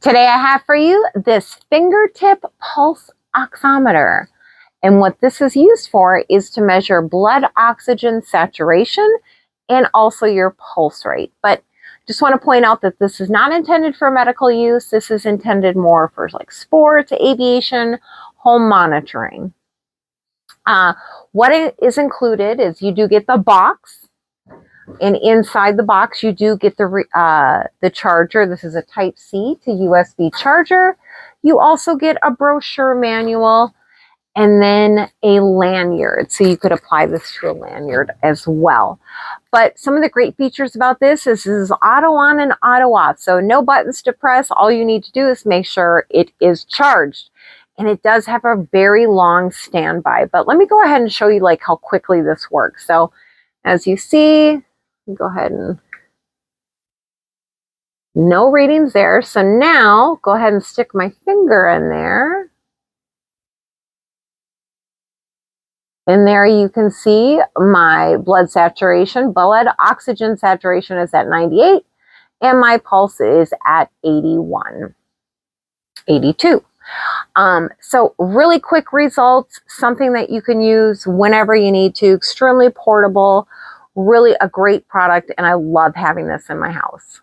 Today I have for you this fingertip pulse oximeter. And what this is used for is to measure blood oxygen saturation and also your pulse rate. But just want to point out that this is not intended for medical use. This is intended more for like sports, aviation, home monitoring. What is included is you do get the box. And inside the box, you do get the charger. This is a Type-C to USB charger. You also get a brochure manual and then a lanyard. So you could apply this to a lanyard as well. But some of the great features about this is auto on and auto off. So no buttons to press. All you need to do is make sure it is charged. And it does have a very long standby. But let me go ahead and show you like how quickly this works. So as you see, go ahead and no readings there. So now go ahead and stick my finger in there. And there you can see my blood saturation. Blood oxygen saturation is at 98 and my pulse is at 81, 82. So really quick results, something that you can use whenever you need to, extremely portable, really a great product, and I love having this in my house.